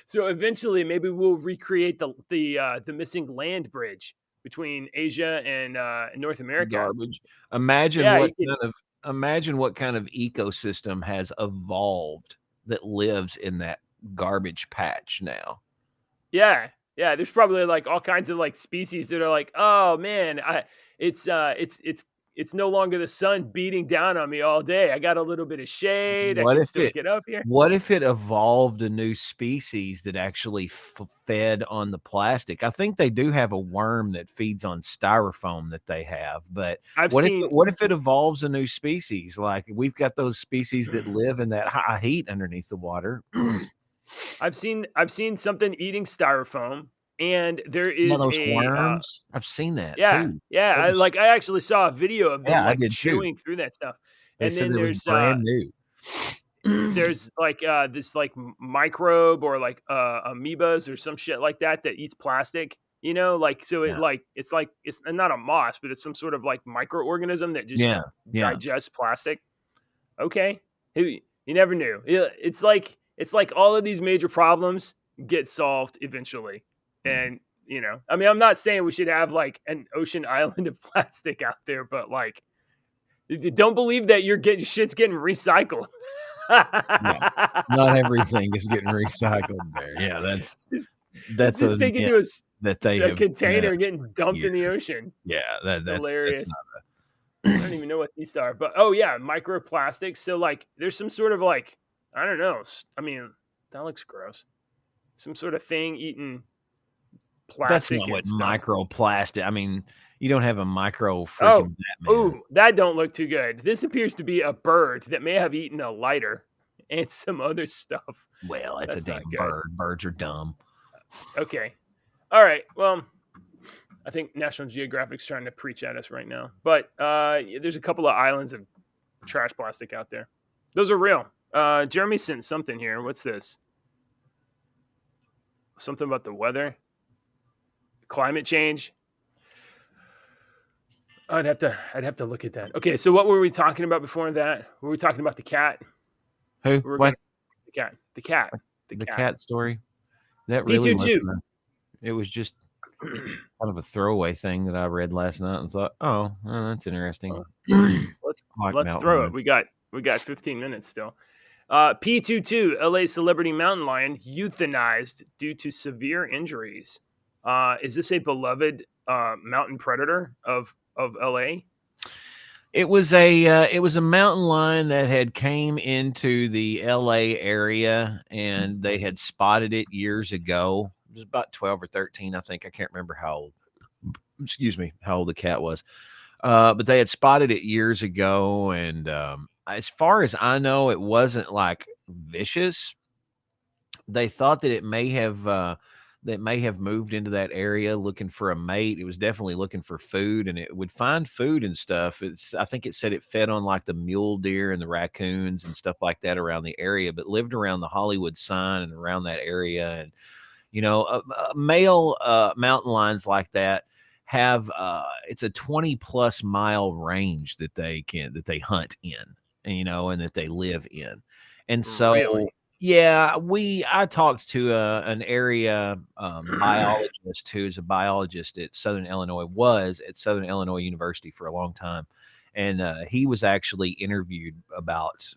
So eventually, maybe we'll recreate the missing land bridge between Asia and North America. Garbage. Imagine Yeah, what you could. imagine what kind of ecosystem has evolved that lives in that garbage patch now. Yeah, yeah. There's probably like all kinds of like species that are like, oh man, it's no longer the sun beating down on me all day. I got a little bit of shade. I What can if still it get up here. what if it evolved a new species that actually fed on the plastic? I think they do have a worm that feeds on styrofoam that they have, but I've seen what if it evolves a new species? Like we've got those species that live in that high heat underneath the water. I've seen something eating styrofoam, and there Yeah, is those a worms. I've seen that yeah, too. yeah. It I was like I actually saw a video of them Yeah, I like did too. chewing through that stuff. They And said then it was there's brand new. there's like this like microbe or like amoebas or some shit like that that eats plastic, like so Yeah, it's not a moss, but it's some sort of like microorganism that just yeah, yeah. digests plastic. Okay. You never knew. Yeah, it's like all of these major problems get solved eventually. Mhm. And I mean, I'm not saying we should have like an ocean island of plastic out there, but like don't believe that you're getting shit's getting recycled. Yeah. Not everything is getting recycled there. Yeah, it's just it's that's a just taken myth to that they a have fed container and us getting for dumped years. in the ocean. Yeah, that's Hilarious. not I don't even know what these are, but oh yeah, microplastics. So like, there's some sort of like, I don't know. I mean, that looks gross. Some sort of thing eating that's plastic not what and stuff. microplastic. I mean, you don't have a micro Oh, freaking Batman. oh, that don't look too good. This appears to be a bird that may have eaten a lighter and some other stuff. Well, it's a That's not damn good. bird. Birds are dumb. Okay. All right. Well, I think National Geographic's trying to preach at us right now. But there's a couple of islands of trash plastic out there. Those are real. Jeremy sent something here. What's this? Something about the weather, climate change. I'd have to look at that. Okay, so what were we talking about before that? Were we talking about the cat? Who? We were going What? to the cat, the cat, the The cat. cat story? That really wasn't P22. it was just kind of a throwaway thing that I read last night and thought, "Oh, well, that's interesting." let's Like let's mountain throw it. lions. We got 15 minutes still. P22, LA celebrity mountain lion euthanized due to severe injuries. Is this a beloved mountain predator of LA? It was a mountain lion that had came into the LA area, and they had spotted it years ago. It was about 12 or 13, I think. I can't remember how old. Excuse me, how old the cat was. But they had spotted it years ago, and as far as I know, it wasn't like vicious. They thought that it may have moved into that area looking for a mate. It was definitely looking for food, and it would find food and stuff. I think it said it fed on like the mule deer and the raccoons and stuff like that around the area, but lived around the Hollywood sign and around that area. And male mountain lions like that have it's a 20 plus mile range that they hunt in, and and that they live in. And so Really? yeah, I talked to an area biologist who's a biologist at Southern Illinois, was at Southern Illinois University for a long time. And he was actually interviewed about,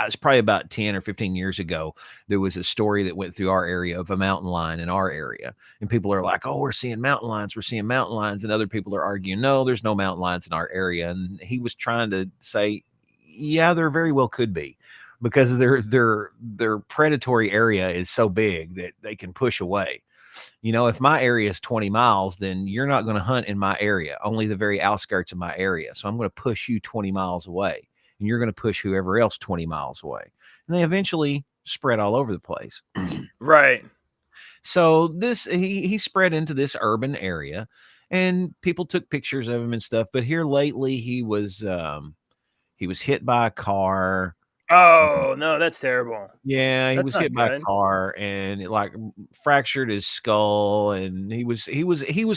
it's probably about 10 or 15 years ago. There was a story that went through our area of a mountain lion in our area. And people are like, oh, we're seeing mountain lions. We're seeing mountain lions. And other people are arguing, no, there's no mountain lions in our area. And he was trying to say, yeah, there very well could be, because their predatory area is so big that they can push away. If my area is 20 miles, then you're not going to hunt in my area, only the very outskirts of my area. So I'm going to push you 20 miles away, and you're going to push whoever else 20 miles away. And they eventually spread all over the place. Right. So he spread into this urban area, and people took pictures of him and stuff. But here lately, He was hit by a car. Oh no, that's terrible. Yeah, he That's was not hit by a good. car and it, like, fractured his skull, and he was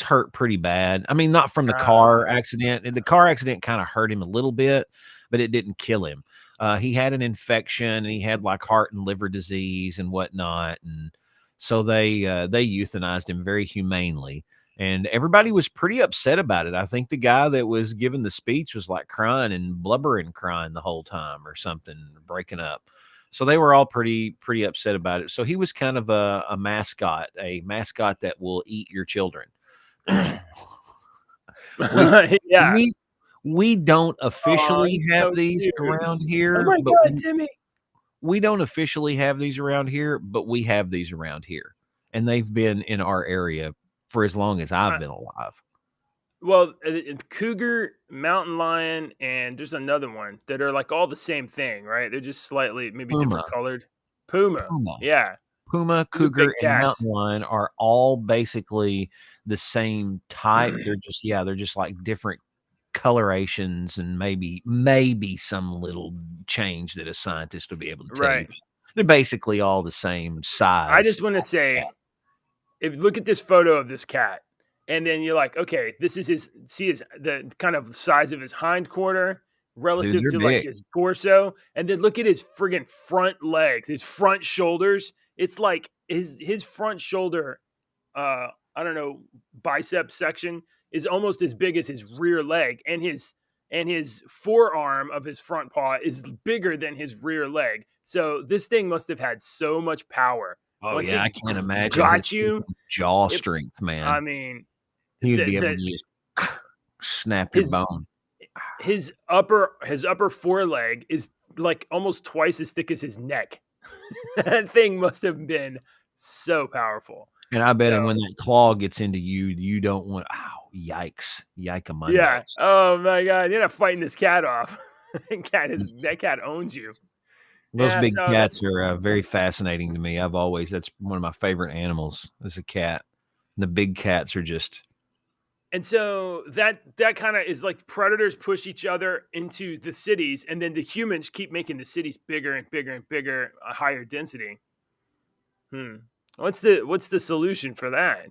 hurt pretty bad. I mean, not from the car Ah, accident, and the car accident kinda hurt him a little bit, but it didn't kill him. He had an infection, and he had, like, heart and liver disease and whatnot, and so they euthanized him very humanely, and everybody was pretty upset about it. I think the guy that was giving the speech was, like, crying and blubbering crying the whole time or something, breaking up. So they were all pretty upset about it. So he was kind of a mascot that will eat your children. we yeah. we we don't Oh, officially he's have so these cute. around Oh here, my but god, Timmy. we don't officially have these around here, but we have these around here, and they've been in our area for as long as I've been alive. Well, cougar, mountain lion, and there's another one that are like all the same thing, right? They're just slightly maybe Puma, different colored. Puma. puma, Yeah. puma, Those are big cougar, and cats. mountain lion are all basically the same type. They're just like different colorations and maybe some little change that a scientist would be able to tell you. Right. They're basically all the same I size. just want to say, if you look at this photo of this cat, and then you're like, okay, this is the kind of size of his hind quarter Dude, relative they're to like big. his torso, and then look at his friggin' front legs, his front shoulders. It's like his front shoulder, I don't know, bicep section is almost as big as his rear leg, and his forearm of his front paw is bigger than his rear leg. So this thing must have had so much power. Oh Once yeah, it I can't imagine his got you, freaking jaw it, strength, I man. mean, He would be able the to just snap your his bone. his upper foreleg is like almost twice as thick as his neck. That thing must have been so powerful. And I bet So and when that claw gets into you, you don't want yikes. yeah. Yikamundos. Oh my god, you're not fighting this cat off. That cat owns you. Those Yeah. big So cats that's are very fascinating to me. That's one of my favorite animals is a cat. And the big cats are just and so that kind of is like predators push each other into the cities, and then the humans keep making the cities bigger and bigger and bigger, a higher density. Hmm. What's the solution for that?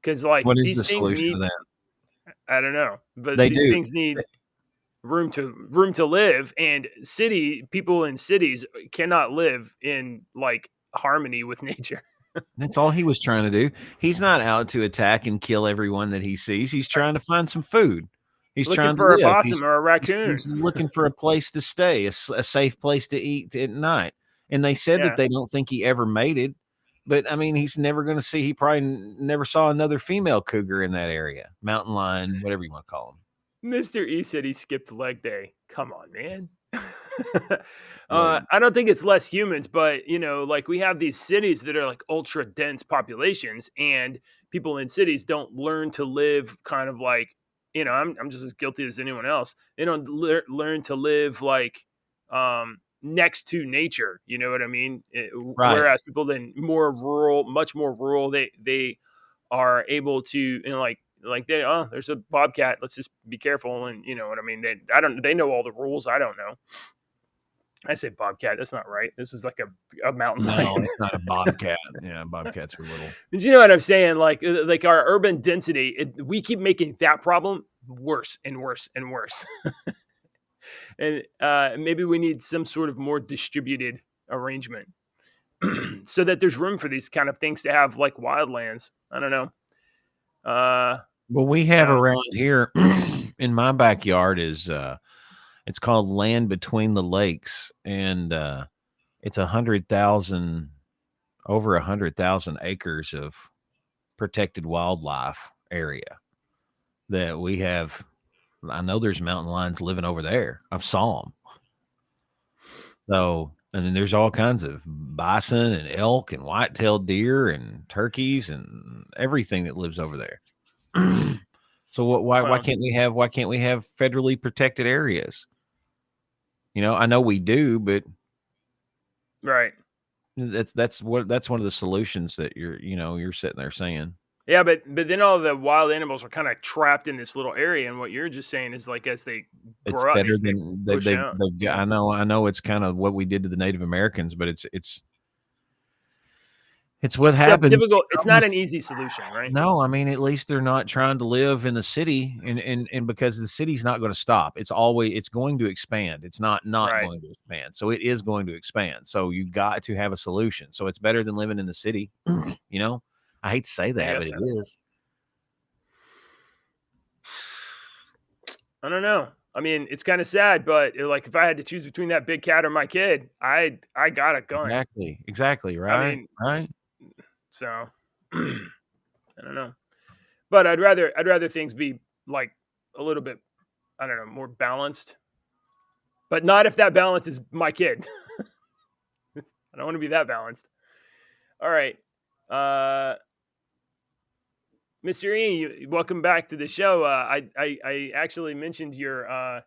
Because like what is these the things solution to need, that? I don't know, but They these do. things need room to live, and city people in cities cannot live in like harmony with nature. That's all he was trying to do. He's not out to attack and kill everyone that he sees. He's trying to find some food. He's Looking trying to for a live. possum or a He's raccoon. looking for a place to stay, a safe place to eat at night. And they said that Yeah. they don't think he ever made it. But I mean, he's never going to see. He probably never saw another female cougar in that area, mountain lion, whatever you want to call Mr. E said he skipped leg day. Come on, man. them. I don't think it's less humans, but like we have these cities that are like ultra dense populations, and people in cities don't learn to live kind of like, I'm just as guilty as anyone else. They don't learn to live like next to nature. You know what I mean? Right. Whereas people then more rural, much more rural, they are able to, like there's a bobcat, let's just be careful, and you know what I mean, they know all the rules I don't know. I say bobcat, that's not right, this is like a mountain No, lion. it's not a bobcat. Yeah, bobcats are little. But you know what I'm saying, like our urban density, we keep making that problem worse and worse and worse. And maybe we need some sort of more distributed arrangement so that there's room for these kind of things to have like wildlands. I don't know. Well, we have Yeah. around here in my backyard is it's called Land Between the Lakes, and it's 100,000 over 100,000 acres of protected wildlife area that we have. I know there's mountain lions living over there. I've saw them. So, and then there's all kinds of bison and elk and white-tailed deer and turkeys and everything that lives over there. So Well, why can't we have federally protected areas? I know we do, but right. that's one of the solutions that you're sitting there saying. Yeah, but then all the wild animals are kind of trapped in this little area, and what you're just saying is like as they It's grow up, better they than push out. Yeah, I know it's kind of what we did to the Native Americans, but it's what it's happens. difficult. It's not an easy solution, right? No, I mean, at least they're not trying to live in the city, and because the city's not going to stop. It's going to expand. It's not Right. going to expand. So it is going to expand. So you got to have a solution. So it's better than living in the city. You know, I hate to say I that, but guess it so. is. I don't know. I mean, it's kind of sad, but like if I had to choose between that big cat or my kid, I got a gun. Exactly. I Right. mean, Right. so I don't know. But I'd rather things be like a little bit, I don't know, more balanced. But not if that balance is my kid. I don't want to be that balanced. All right. Mr. E, welcome back to the show. I actually mentioned your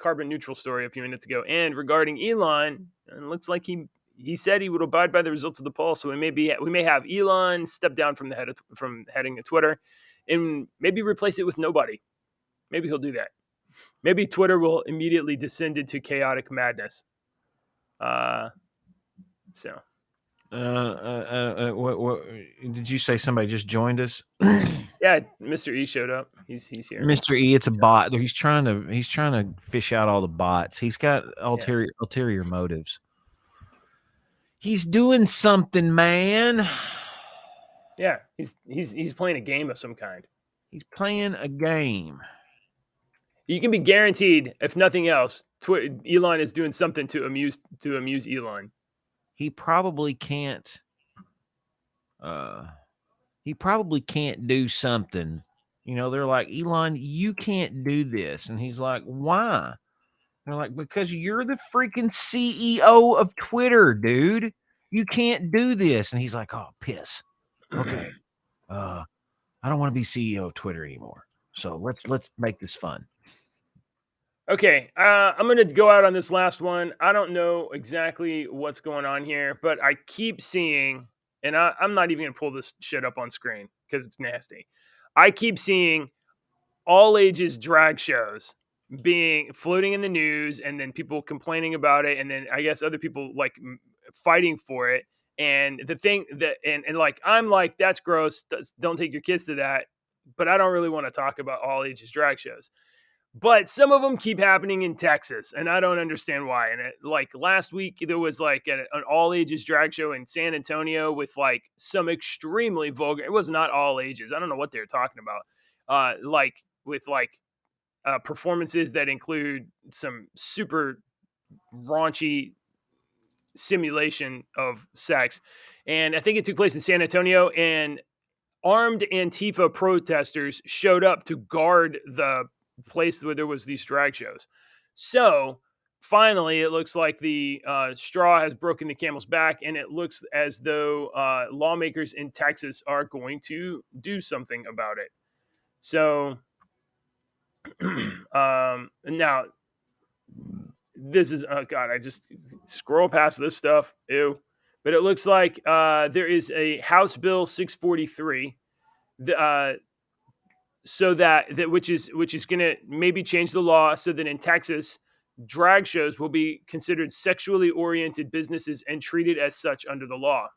carbon neutral story a few minutes ago, and regarding Elon, it looks like he said he would abide by the results of the poll. So we may have Elon step down from from heading to Twitter, and maybe replace it with nobody. Maybe he'll do that. Maybe Twitter will immediately descend into chaotic madness. Uh, so What did you say? Somebody just joined us. yeah, Mr. E showed up. He's here. Mr. E, it's a bot. He's trying to fish out all the bots. He's got Yeah. ulterior motives. He's doing something, man. Yeah, he's playing a game of some kind. He's playing a game. You can be guaranteed, if nothing else, Elon is doing something to amuse Elon. He probably can't. He probably can't do something. You know, they're like, Elon, you can't do this, and he's like, why? They're like, because you're the freaking CEO of Twitter, dude. You can't do this, and he's like, oh, piss. Okay, I don't want to be CEO of Twitter anymore. So let's make this fun. Okay, I'm going to go out on this last one. I don't know exactly what's going on here, but I keep seeing, and I'm not even going to pull this shit up on screen because it's nasty. I keep seeing all ages drag shows being floating in the news, and then people complaining about it, and then I guess other people like fighting for it. And the thing that, and like, I'm like, that's gross. Don't take your kids to that. But I don't really want to talk about all ages drag shows. But some of them keep happening in Texas, and I don't understand why. And like last week, there was like an all ages drag show in San Antonio with like some extremely vulgar. It was not all ages. I don't know what they were talking about. Like with like performances that include some super raunchy simulation of sex. And I think it took place in San Antonio, and armed Antifa protesters showed up to guard the place where there was these drag shows. So finally, it looks like the straw has broken the camel's back, and it looks as though lawmakers in Texas are going to do something about it. So now this is, oh god, I just scroll past this stuff. Ew. But it looks like there is a House Bill 643, so that which is going to maybe change the law so that in Texas, drag shows will be considered sexually oriented businesses and treated as such under the law.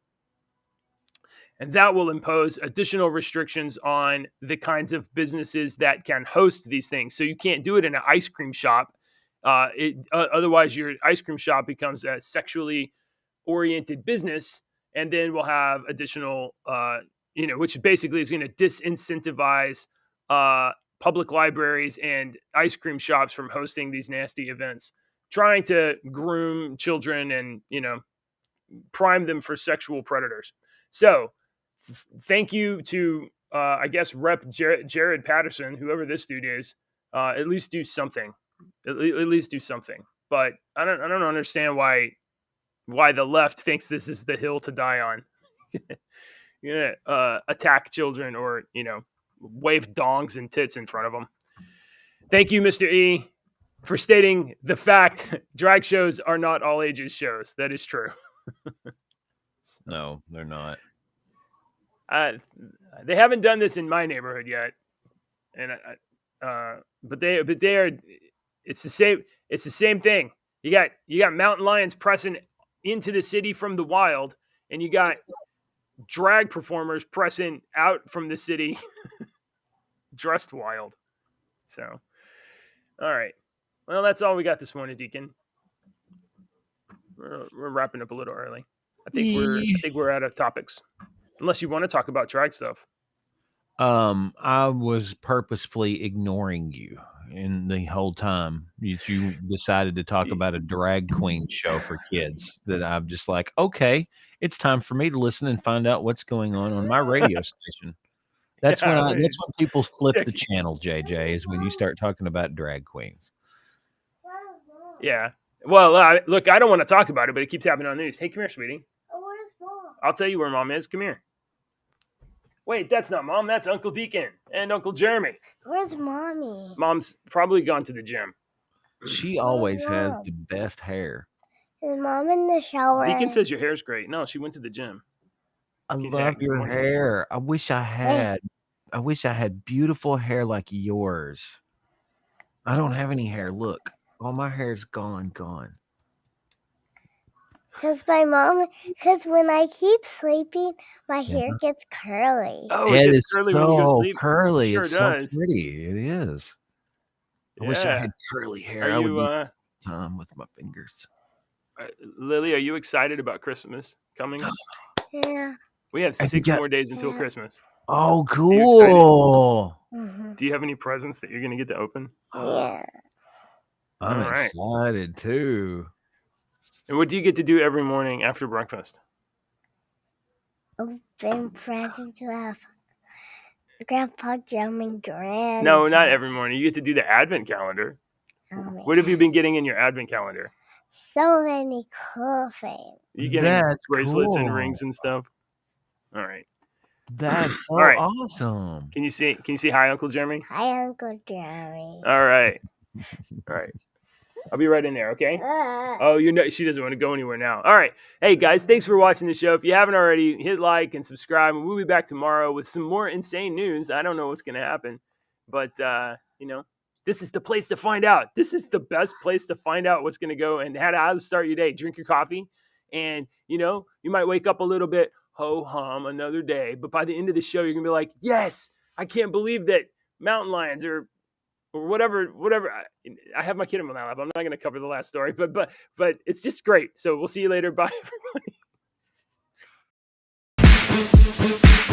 And that will impose additional restrictions on the kinds of businesses that can host these things. So you can't do it in an ice cream shop. Otherwise, your ice cream shop becomes a sexually oriented business, and then we'll have additional, which basically is going to disincentivize public libraries and ice cream shops from hosting these nasty events, trying to groom children and prime them for sexual predators. So, thank you to I guess Rep. Jared Patterson, whoever this dude is. At least do something. At least do something. But I don't understand why the left thinks this is the hill to die on. Attack children or wave dongs and tits in front of them. Thank you, Mr. E, for stating the fact drag shows are not all ages shows. That is true. No, they're not. They haven't done this in my neighborhood yet, and but they are. It's the same. It's the same thing. You got mountain lions pressing into the city from the wild, and you got drag performers pressing out from the city dressed wild. So, all right. Well, that's all we got this morning, Deacon. We're wrapping up a little early. I think we're out of topics. Unless you want to talk about drag stuff. I was purposefully ignoring you in the whole time. You decided to talk about a drag queen show for kids that I'm just like, okay, it's time for me to listen and find out what's going on my radio station. That's when people flip the channel, JJ, is when you start talking about drag queens. Yeah. Well, look, I don't want to talk about it, but it keeps happening on the news. Hey, come here, sweetie. Where's Mom? I'll tell you where Mom is. Come here. Wait, that's not Mom. That's Uncle Deacon and Uncle Jeremy. Where's Mommy? Mom's probably gone to the gym. She always has the best hair. Is Mom in the shower? Deacon says your hair's great. No, she went to the gym. I love your hair. I wish I had. I wish I had beautiful hair like yours. I don't have any hair. Look, all my hair's gone. Because when I keep sleeping, my hair gets curly. Oh, it gets curly when you go sleep. Curly. Sure it's does. So pretty. It is. I wish I had curly hair. I would do time with my fingers. Lily, are you excited about Christmas coming? Yeah. We have 6 more days until Christmas. Oh, cool. Do you have any presents that you're going to get to open? Yeah. I'm excited too. And what do you get to do every morning after breakfast? Open presents with Grandpa, Jim, and Grandpa. No, not every morning. You get to do the Advent calendar. What have you been getting in your Advent calendar? So many cool things. You getting bracelets and rings and stuff? All right. That's so awesome. Can you see hi, Uncle Jeremy? Hi, Uncle Jeremy. All right. I'll be right in there, okay? Oh, she doesn't want to go anywhere now. All right. Hey, guys, thanks for watching the show. If you haven't already, hit like and subscribe. And we'll be back tomorrow with some more insane news. I don't know what's going to happen. But, this is the place to find out. This is the best place to find out what's going to go and how to start your day. Drink your coffee. And, you might wake up a little bit, ho-hum, another day. But by the end of the show, you're going to be like, yes, I can't believe that mountain lions or whatever. I have my kid in my lap. I'm not going to cover the last story, but it's just great. So we'll see you later. Bye, everybody.